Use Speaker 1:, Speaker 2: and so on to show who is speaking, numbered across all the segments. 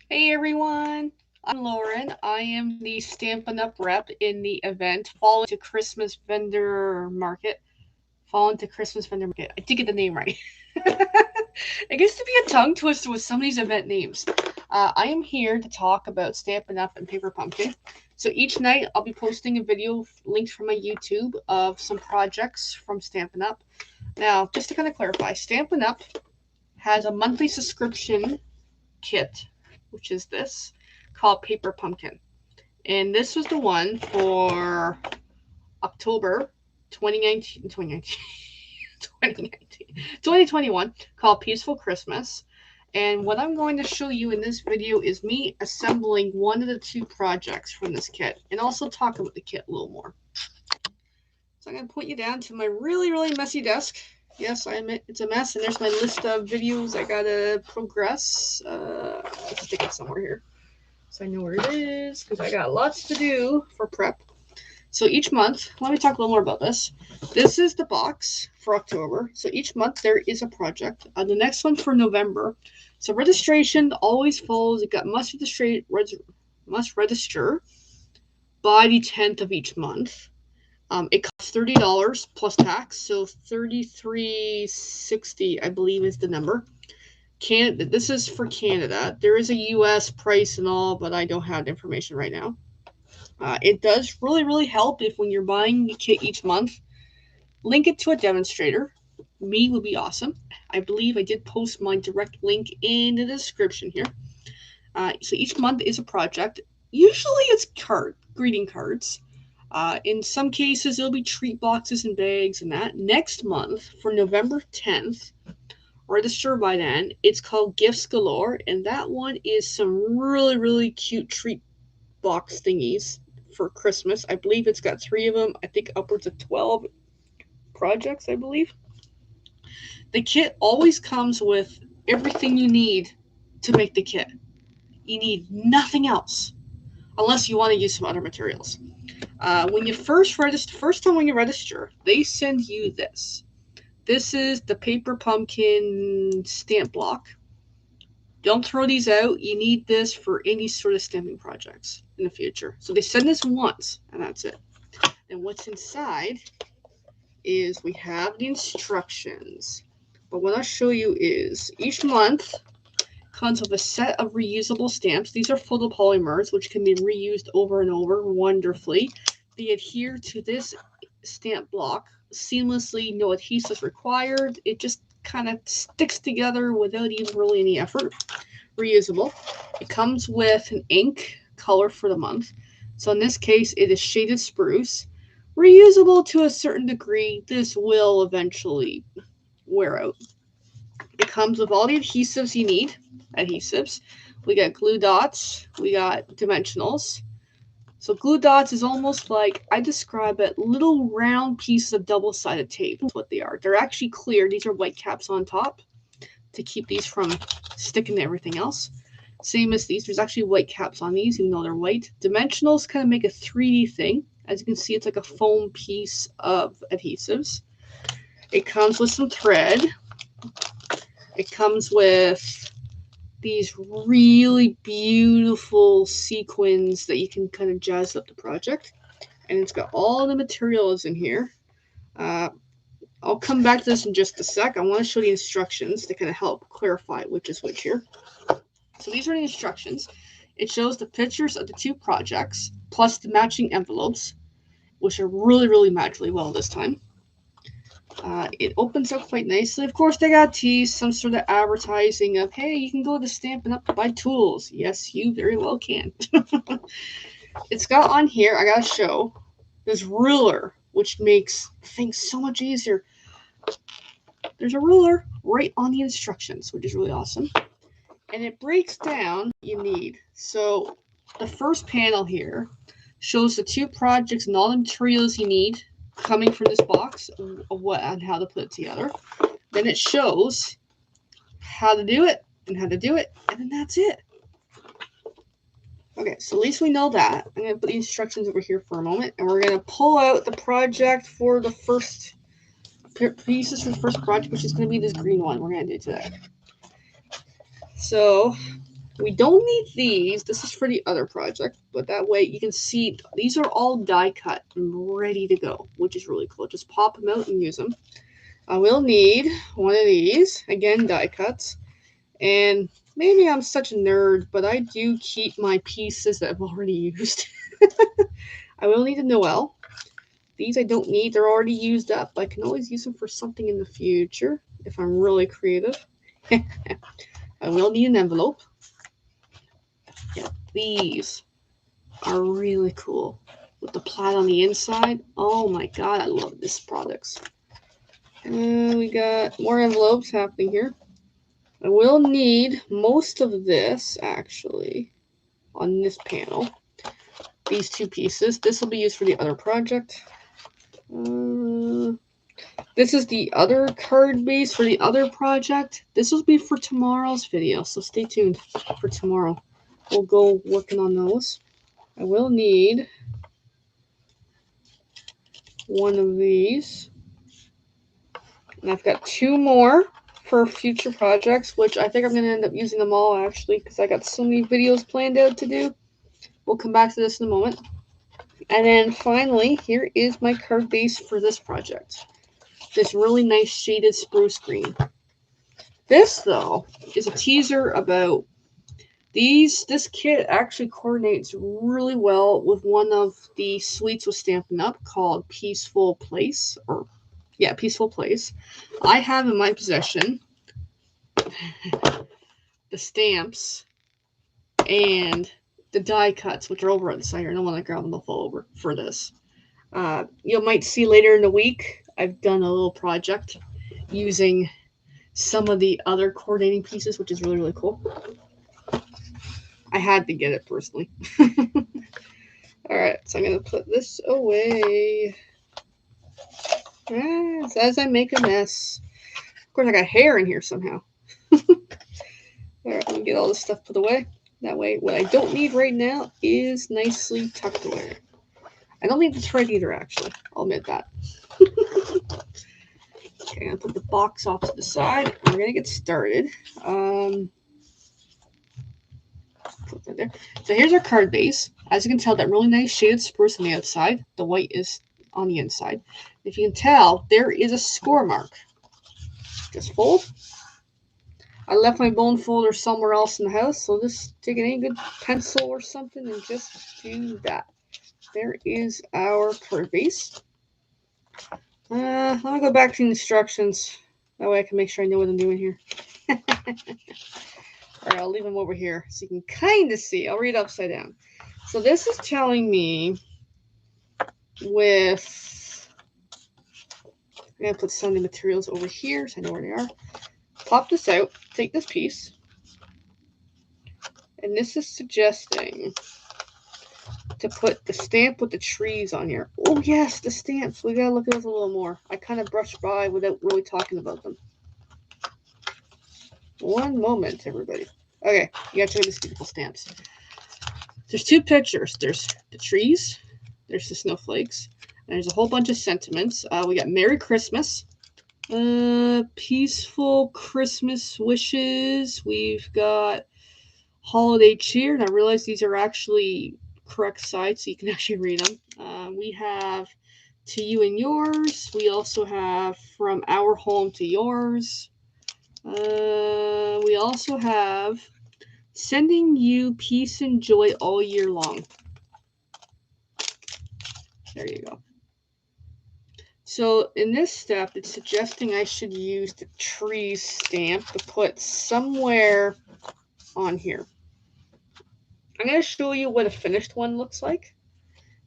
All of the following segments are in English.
Speaker 1: Hey everyone, I'm Lauren. I am the Stampin' Up rep in the event Fall into Christmas Vendor Market. Fall into Christmas Vendor Market. I did get the name right. It gets to be a tongue twister with some of these event names. I am here to talk about Stampin' Up and Paper Pumpkin. So each night I'll be posting a video linked from my YouTube of some projects from Stampin' Up. Now, just to kind of clarify, Stampin' Up has a monthly subscription kit, which is this, called Paper Pumpkin. And this was the one for October 2021, called Peaceful Christmas. And what I'm going to show you in this video is me assembling one of the two projects from this kit and also talk about the kit a little more. So I'm going to put you down to my really, really messy desk. Yes, I admit it's a mess, and there's my list of videos I gotta progress. Let's stick it somewhere here so I know where it is because I got lots to do for prep. So each month, let me talk a little more about this. This is the box for October. So each month there is a project. The next one for November. So registration always follows. It got must register by the 10th of each month. It costs $30 plus tax, so $33.60, I believe, is the number. Canada. This is for Canada. There is a U.S. price and all, but I don't have the information right now. It does really, really help if when you're buying the kit each month, link it to a demonstrator. Me would be awesome. I believe I did post my direct link in the description here. So each month is a project. Usually it's greeting cards. In some cases, it'll be treat boxes and bags and that. Next month, for November 10th, register by then, it's called Gifts Galore, and that one is some really, really cute treat box thingies for Christmas. I believe it's got 3 of them. I think upwards of 12 projects, I believe. The kit always comes with everything you need to make the kit. You need nothing else unless you want to use some other materials. When you first time when you register, they send you this. This is the Paper Pumpkin stamp block. Don't throw these out. You need this for any sort of stamping projects in the future. So they send this once, and that's it. And what's inside is we have the instructions. But what I'll show you is each month comes with a set of reusable stamps. These are photopolymers, which can be reused over and over wonderfully. They adhere to this stamp block seamlessly, no adhesives required. It just kind of sticks together without even really any effort. Reusable. It comes with an ink color for the month. So in this case, it is shaded spruce. Reusable to a certain degree. This will eventually wear out. It comes with all the adhesives you need. Adhesives. We got glue dots. We got dimensionals. So glue dots is almost like, I describe it, little round pieces of double-sided tape. That's what they are. They're actually clear. These are white caps on top to keep these from sticking to everything else. Same as these. There's actually white caps on these, even though they're white. Dimensionals kind of make a 3D thing. As you can see, it's like a foam piece of adhesives. It comes with some thread. It comes with these really beautiful sequins that you can kind of jazz up the project. And it's got all the materials in here. I'll come back to this in just a sec. I want to show the instructions to kind of help clarify which is which here. So these are the instructions. It shows the pictures of the two projects, plus the matching envelopes, which are really, really match really well this time. It opens up quite nicely. Of course, they got teased some sort of advertising of, hey, you can go to Stampin' Up to buy tools. Yes, you very well can. It's got on here, I gotta show, this ruler, which makes things so much easier. There's a ruler right on the instructions, which is really awesome. And it breaks down what you need. So the first panel here shows the two projects and all the materials you need coming from this box of what and how to put it together. Then it shows how to do it and how to do it, and then that's it. Okay, so at least we know that. I'm going to put the instructions over here for a moment, and we're going to pull out the project for the first pieces for the first project, which is going to be this green one we're going to do today. So We don't need these. This is for the other project, but that way you can see these are all die cut and ready to go, which is really cool. Just pop them out and use them. I will need one of these, again, die cuts. And maybe I'm such a nerd, but I do keep my pieces that I've already used. I will need a Noel. These I don't need. They're already used up. I can always use them for something in the future if I'm really creative. I will need an envelope. Yeah, these are really cool. With the plaid on the inside. Oh my god, I love this products. And we got more envelopes happening here. I will need most of this, actually, on this panel. These two pieces. This will be used for the other project. This is the other card base for the other project. This will be for tomorrow's video, so stay tuned for tomorrow. We'll go working on those. I will need one of these. And I've got two more for future projects, which I think I'm going to end up using them all, actually, because I got so many videos planned out to do. We'll come back to this in a moment. And then finally, here is my card base for this project. This really nice shaded spruce green. This, though, is a teaser about these. This kit actually coordinates really well with one of the suites with Stampin' Up called Peaceful Place. Peaceful Place. I have in my possession the stamps and the die cuts, which are over on the side here. I don't want to grab them both all over for this. You might see later in the week, I've done a little project using some of the other coordinating pieces, which is really, really cool. I had to get it personally. Alright, so I'm going to put this away. As I make a mess. Of course, I got hair in here somehow. Alright, let me get all this stuff put away. That way, what I don't need right now is nicely tucked away. I don't need the thread either, actually. I'll admit that. Okay, I'm going to put the box off to the side. We're going to get started. Put that there. So here's our card base. As you can tell, that really nice shaded spruce on the outside. The white is on the inside. If you can tell, there is a score mark. Just fold. I left my bone folder somewhere else in the house, so just take any good pencil or something and just do that. There is our card base. Let me go back to the instructions. That way I can make sure I know what I'm doing here. Alright, I'll leave them over here so you can kind of see. I'll read upside down. So this is telling me with... I'm going to put some of the materials over here so I know where they are. Pop this out. Take this piece. And this is suggesting to put the stamp with the trees on here. Oh, yes, the stamps. We got to look at those a little more. I kind of brushed by without really talking about them. One moment, everybody. Okay, you got to check these beautiful stamps. There's two pictures. There's the trees. There's the snowflakes. And there's a whole bunch of sentiments. We got Merry Christmas. Peaceful Christmas wishes. We've got holiday cheer. And I realize these are actually correct sides, so you can actually read them. We have to you and yours. We also have from our home to yours. We also have sending you peace and joy all year long. There you go. So in this step, it's suggesting I should use the trees stamp to put somewhere on here. I'm going to show you what a finished one looks like,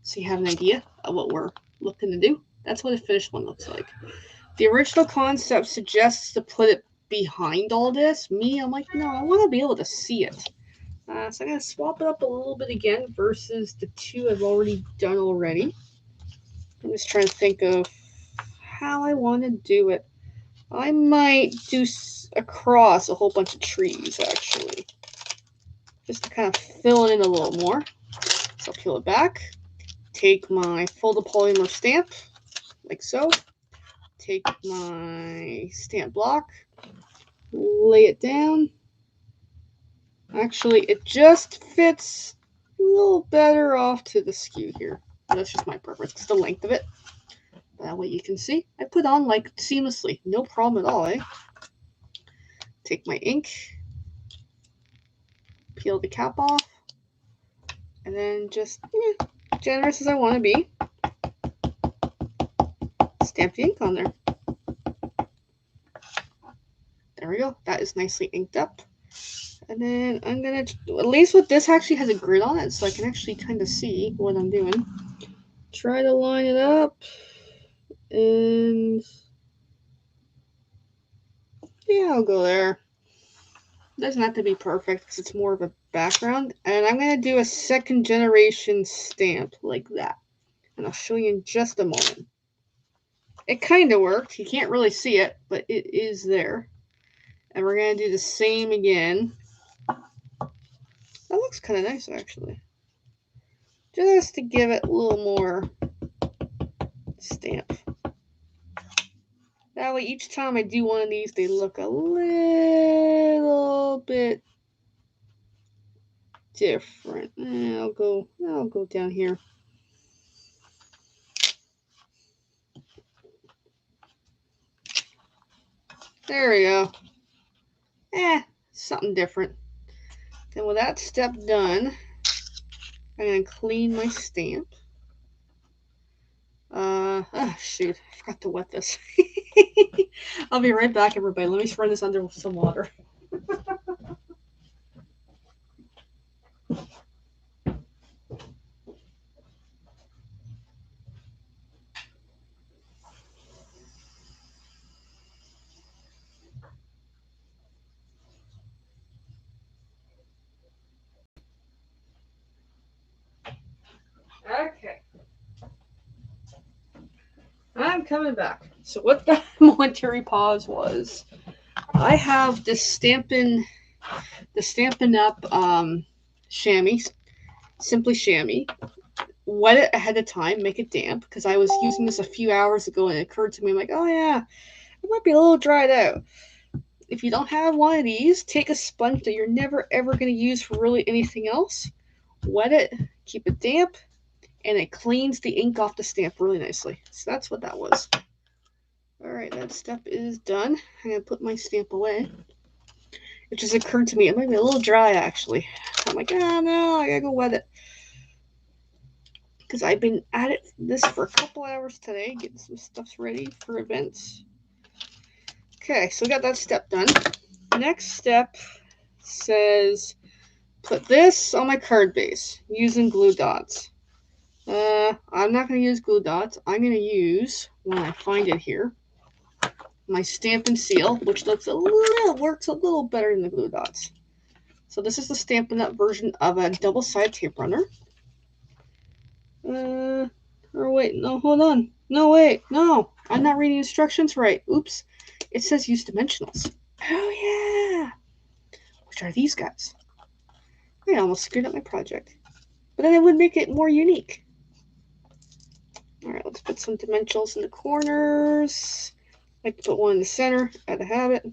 Speaker 1: so you have an idea of what we're looking to do. That's what a finished one looks like. The original concept suggests to put it behind all this. Me, I'm like, no, I want to be able to see it. So I'm going to swap it up a little bit again versus the two I've already done already. I'm just trying to think of how I want to do it. I might do across a whole bunch of trees, actually. Just to kind of fill it in a little more. So I'll peel it back. Take my folded polymer stamp, like so. Take my stamp block. Lay it down. Actually, it just fits a little better off to the skew here. That's just my preference. It's the length of it. That way you can see. I put on like seamlessly. No problem at all, eh? Take my ink. Peel the cap off. And then just, generous as I want to be, stamp the ink on there. There we go. That is nicely inked up. And then I'm going to, at least with this actually has a grid on it, so I can actually kind of see what I'm doing. Try to line it up. And yeah, I'll go there. Doesn't have to be perfect because it's more of a background. And I'm going to do a second generation stamp like that. And I'll show you in just a moment. It kind of worked. You can't really see it, but it is there. And we're going to do the same again. That looks kind of nice, actually. Just to give it a little more stamp. That way, each time I do one of these, they look a little bit different. I'll go down here. There we go. Something different. Then with that step done, I'm going to clean my stamp. Oh shoot, I forgot to wet this. I'll be right back, everybody. Let me run this under with some water. Okay. I'm coming back. So what the momentary pause was, I have this Stampin' Up chamois, simply chamois. Wet it ahead of time, make it damp, because I was using this a few hours ago and it occurred to me, I'm like, oh yeah, it might be a little dried out. If you don't have one of these, take a sponge that you're never ever going to use for really anything else, wet it, keep it damp, and it cleans the ink off the stamp really nicely. So that's what that was. Alright, that step is done. I'm going to put my stamp away. It just occurred to me, it might be a little dry actually. I'm like, oh no, I gotta go wet it. Because I've been at this for a couple hours today, getting some stuff ready for events. Okay, so we got that step done. Next step says, put this on my card base using glue dots. I'm not going to use glue dots. I'm going to use, when I find it here, my Stampin' Seal, which works a little better than the glue dots. So this is the Stampin' Up version of a double-sided tape runner. Or wait, no, hold on. No, wait, no. I'm not reading instructions right. Oops. It says use dimensionals. Oh, yeah. Which are these guys? I almost screwed up my project. But then it would make it more unique. Alright, let's put some dimensionals in the corners. I like to put one in the center. Gotta have it.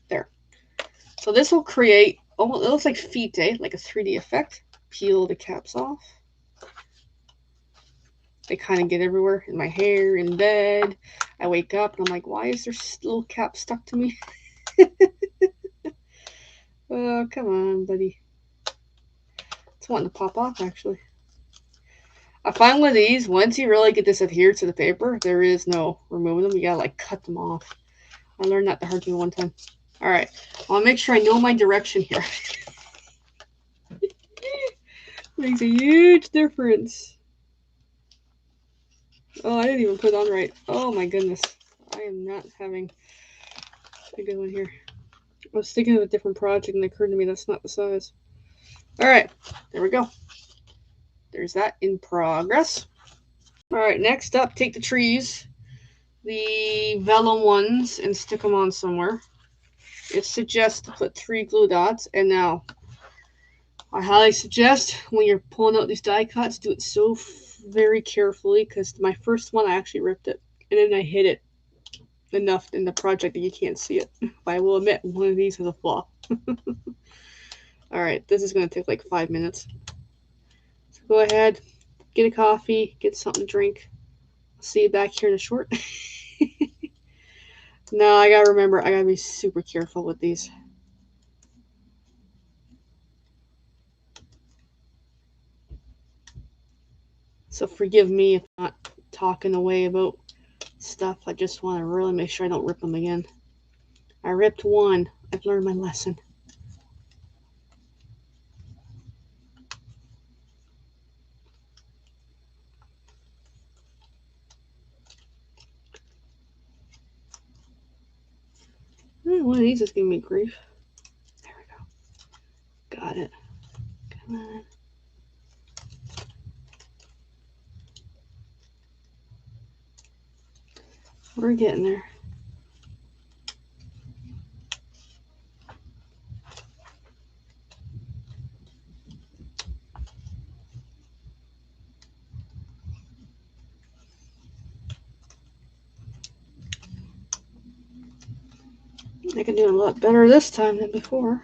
Speaker 1: There. So this will create, it looks like feet, like a 3D effect. Peel the caps off. They kind of get everywhere in my hair, in bed. I wake up and I'm like, why is there little cap stuck to me? Oh, come on, buddy. It's wanting to pop off, actually. I find with these, once you really get this adhered to the paper, there is no removing them. You gotta like cut them off. I learned that the hard way one time. Alright, I'll make sure I know my direction here. Makes a huge difference. Oh, I didn't even put it on right. Oh my goodness. I am not having a good one here. I was thinking of a different project and it occurred to me that's not the size. Alright, there we go. There's that in progress. Alright, next up, take the trees, the vellum ones, and stick them on somewhere. It suggests to put 3 glue dots, and now I highly suggest when you're pulling out these die cuts, do it so very carefully, because my first one I actually ripped it, and then I hit it enough in the project that you can't see it. But I will admit, one of these has a flaw. All right, this is going to take like 5 minutes. So go ahead, get a coffee, get something to drink. I'll see you back here in a short. No, I gotta remember, I gotta be super careful with these. So forgive me if I'm not talking away about stuff. I just want to really make sure I don't rip them again. I ripped one. I've learned my lesson. One of these is giving me grief. There we go. Got it. Come on. We're getting there. I can do it a lot better this time than before.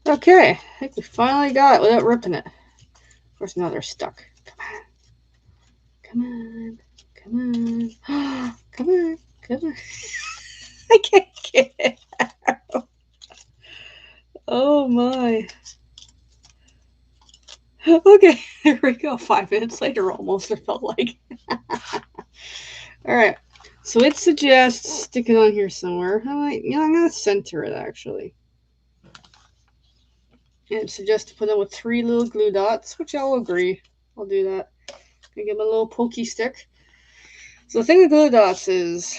Speaker 1: Okay, I think we finally got it without ripping it. Of course, now they're stuck. Come on. Come on. Come on. Come on. Come on. I can't get it out. Oh my. Okay, there we go. 5 minutes later, almost, it felt like. Alright, so it suggests stick it on here somewhere. I'm going to center it actually. And it suggests to put it with 3 little glue dots, which I'll agree. I'll do that. I give them a little pokey stick. So the thing with glue dots is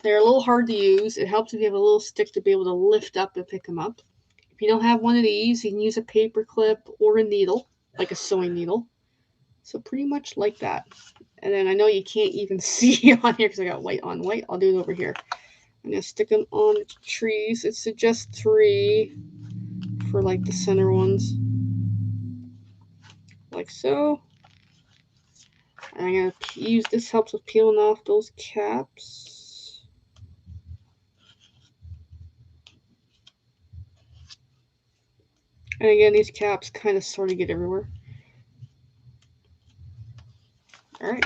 Speaker 1: they're a little hard to use. It helps if you have a little stick to be able to lift up and pick them up. If you don't have one of these, you can use a paper clip or a needle, like a sewing needle. So pretty much like that. And then I know you can't even see on here because I got white on white. I'll do it over here. I'm going to stick them on the trees. It suggests 3 for like the center ones. Like so. And I'm going to use this, helps with peeling off those caps. And again, these caps kind of sort of get everywhere. Alright,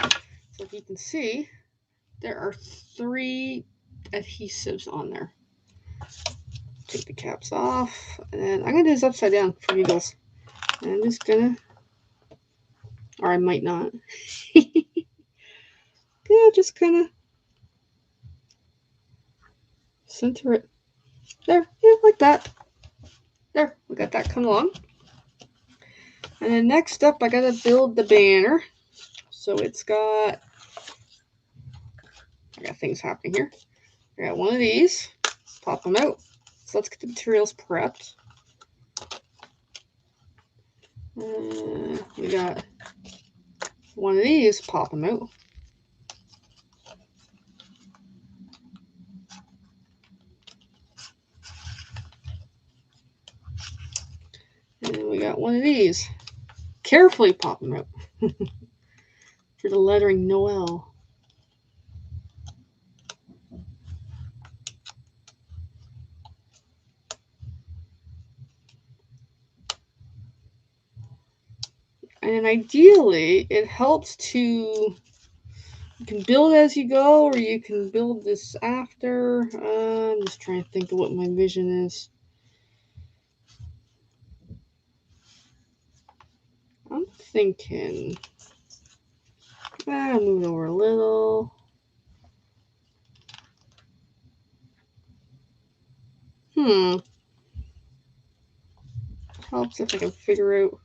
Speaker 1: so if you can see, there are 3 adhesives on there. Take the caps off, and then I'm going to do this upside down for giggles. And I'm just going to, or I might not. Yeah, just kind of center it. There, yeah, like that. There, we got that coming along. And then next up, I got to build the banner. So it's got, I got things happening here. I got one of these, pop them out. So let's get the materials prepped. We got one of these, pop them out. And then we got one of these. Carefully pop them out. For the lettering Noel. And ideally, it helps to, you can build as you go, or you can build this after. I'm just trying to think of what my vision is. I'm thinking, I'll move it over a little. Helps if I can figure out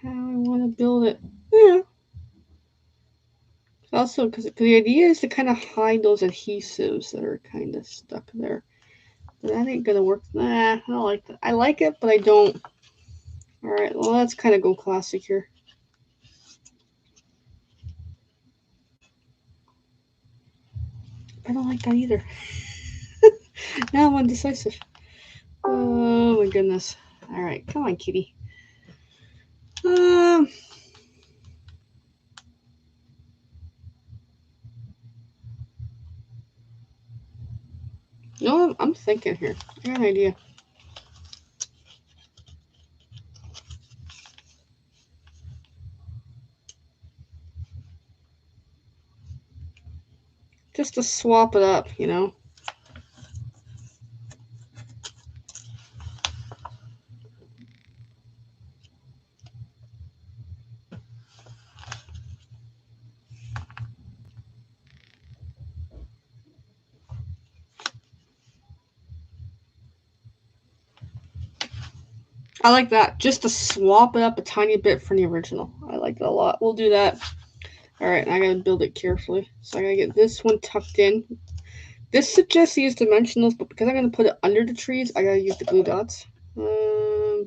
Speaker 1: how I want to build it. Yeah. Also, because the idea is to kind of hide those adhesives that are kind of stuck there. But that ain't gonna work. Nah, I don't like that. I like it, but I don't. Alright, well, let's kind of go classic here. I don't like that either. Now I'm undecisive. Oh my goodness. All right, come on, kitty. No, I'm thinking here. I got an idea. Just to swap it up, you know. I like that. Just to swap it up a tiny bit from the original. I like that a lot. We'll do that. Alright, I gotta build it carefully. So I gotta get this one tucked in. This suggests to use dimensionals, but because I'm gonna put it under the trees, I gotta use the glue dots. I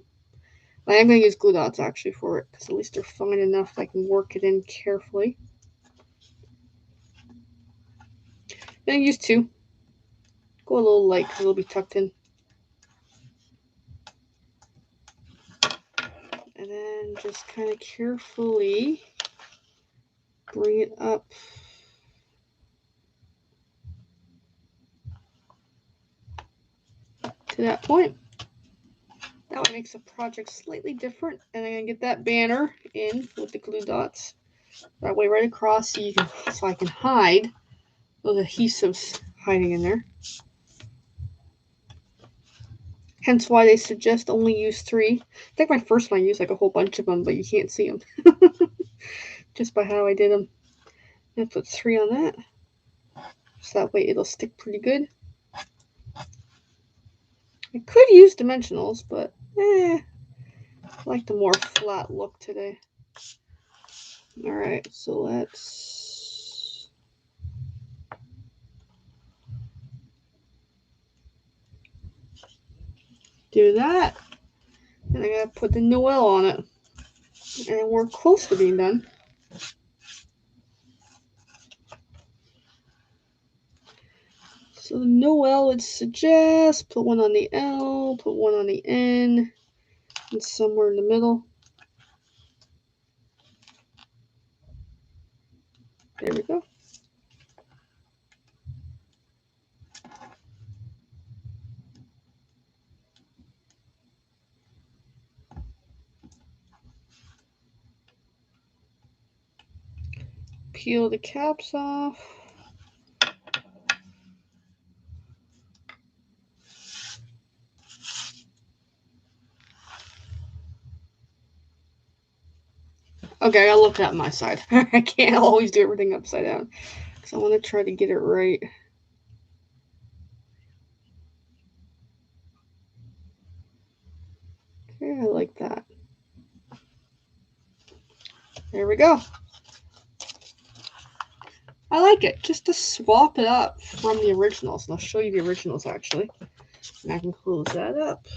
Speaker 1: am gonna use glue dots actually for it, because at least they're fine enough I can work it in carefully. I'm gonna use 2. Go a little light because it'll be tucked in. And then just kind of carefully bring it up to that point. That one makes the project slightly different. And I'm going to get that banner in with the glue dots. That way right across so I can hide those adhesives hiding in there. Hence why they suggest only use 3. I think my first one I used like a whole bunch of them, but you can't see them. Just by how I did them. I'm going to put 3 on that. So that way it'll stick pretty good. I could use dimensionals, but I like the more flat look today. Alright, so let's do that. And I gotta put the Noel on it. And we're close to being done. So the Noel would suggest put one on the L, put one on the N, and somewhere in the middle. There we go. Peel the caps off. Okay, I gotta look at my side. I can't always do everything upside down. So I want to try to get it right. Okay, I like that. There we go. I like it. Just to swap it up from the originals. And I'll show you the originals actually. And I can close that up.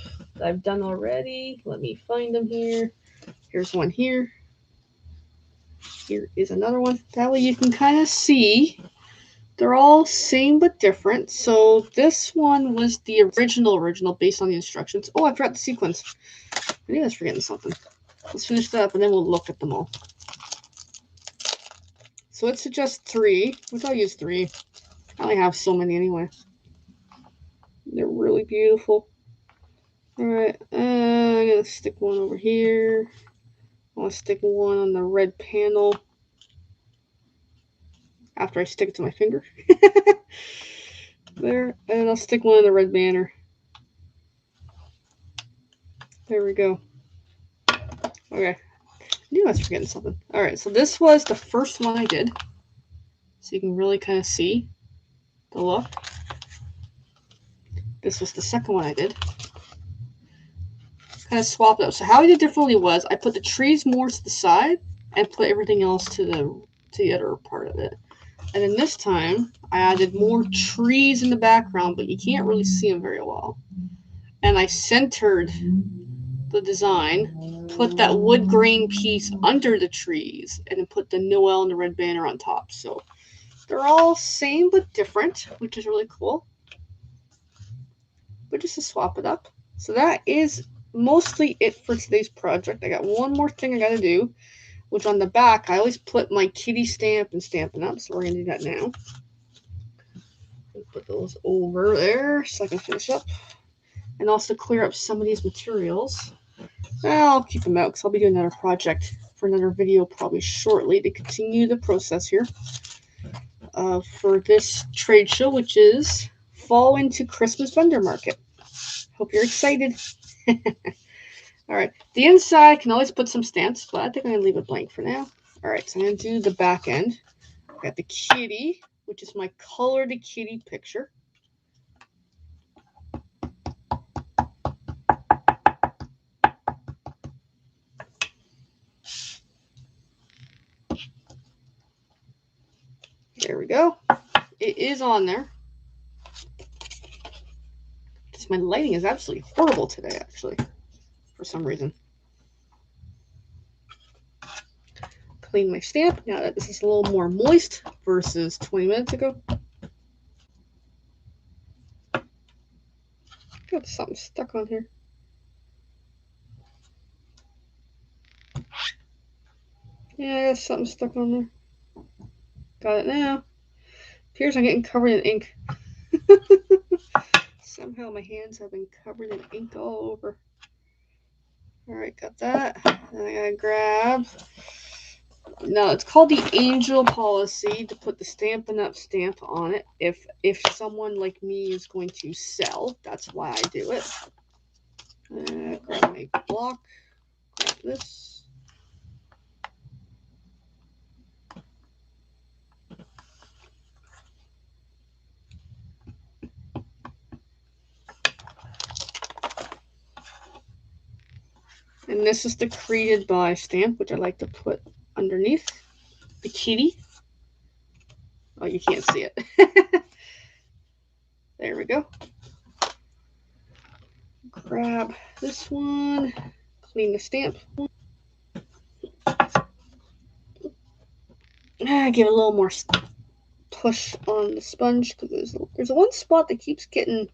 Speaker 1: I've done already. Let me find them here. Here's one here. Here is another one. That way you can kind of see. They're all same but different. So this one was the original based on the instructions. Oh, I forgot the sequence. I knew I was forgetting something. Let's finish that up and then we'll look at them all. So it suggests 3, which I'll use 3. I only have so many anyway. They're really beautiful. Alright, I'm going to stick one over here. I want to stick one on the red panel after I stick it to my finger. There, and I'll stick one on the red banner. There we go. Okay, I knew I was forgetting something. Alright, so this was the first one I did. So you can really kind of see the look. This was the second one I did. Kind of swapped it up. So how I did differently was I put the trees more to the side and put everything else to the other part of it. And then this time I added more trees in the background, but you can't really see them very well. And I centered the design, put that wood grain piece under the trees, and then put the Noel and the red banner on top. So they're all same but different, which is really cool. But just to swap it up. So that is mostly it for today's project. I got one more thing I got to do, which on the back, I always put my kitty stamp and Stampin' Up, so we're going to do that now. Put those over there so I can finish up. And also clear up some of these materials. Well, I'll keep them out because I'll be doing another project for another video probably shortly to continue the process here for this trade show, which is Fall into Christmas Vendor Market. Hope you're excited. All right, the inside can always put some stamps, but I think I'm going to leave it blank for now. All right, so I'm going to do the back end. I got the kitty, which is my Color to Kitty picture. There we go. It is on there. My lighting is absolutely horrible today, actually, for some reason. Clean my stamp now that this is a little more moist versus 20 minutes ago. Got something stuck on here. Yeah, I got something stuck on there. Got it now. Appears I'm getting covered in ink. Somehow my hands have been covered in ink all over. Alright, got that. Then I gotta grab. No, it's called the Angel Policy to put the Stampin' Up stamp on it. If someone like me is going to sell, that's why I do it. Grab my block. Grab this. And this is the Created By stamp, which I like to put underneath the kitty. Oh, you can't see it. There we go. Grab this one. Clean the stamp. Give it a little more push on the sponge because there's one spot that keeps getting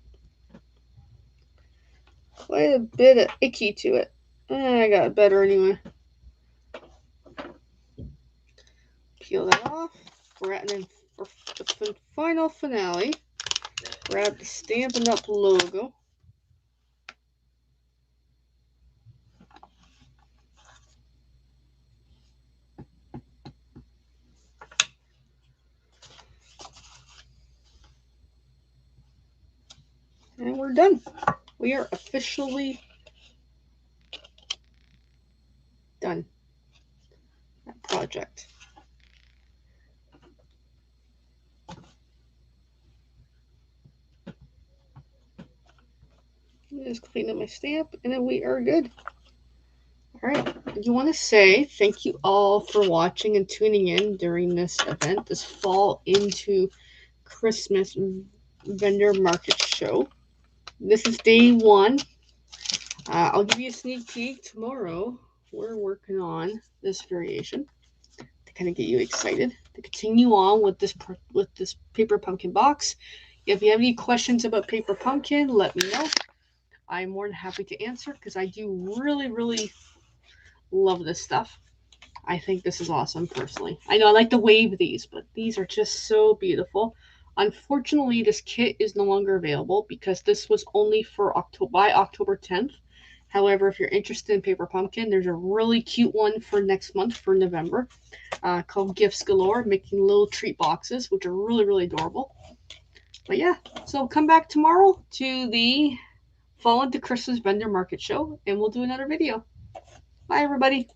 Speaker 1: quite a bit of icky to it. I got it better anyway. Peel that off. And then for the final finale, grab the Stampin' Up logo. And we're done. We are officially done that project. Just clean up my stamp, and then we are good. All right. I do want to say thank you all for watching and tuning in during this event, this Fall into Christmas Vendor Market Show. This is day one. I'll give you a sneak peek tomorrow. We're working on this variation to kind of get you excited to continue on with this paper pumpkin box. If you have any questions about paper pumpkin, let me know. I'm more than happy to answer because I do really, really love this stuff. I think this is awesome personally. I know I like to wave these, but these are just so beautiful. Unfortunately, this kit is no longer available because this was only for October 10th. However, if you're interested in paper pumpkin, there's a really cute one for next month for November called Gifts Galore, making little treat boxes, which are really, really adorable. But yeah, so come back tomorrow to the Fall into Christmas Vendor Market Show, and we'll do another video. Bye, everybody.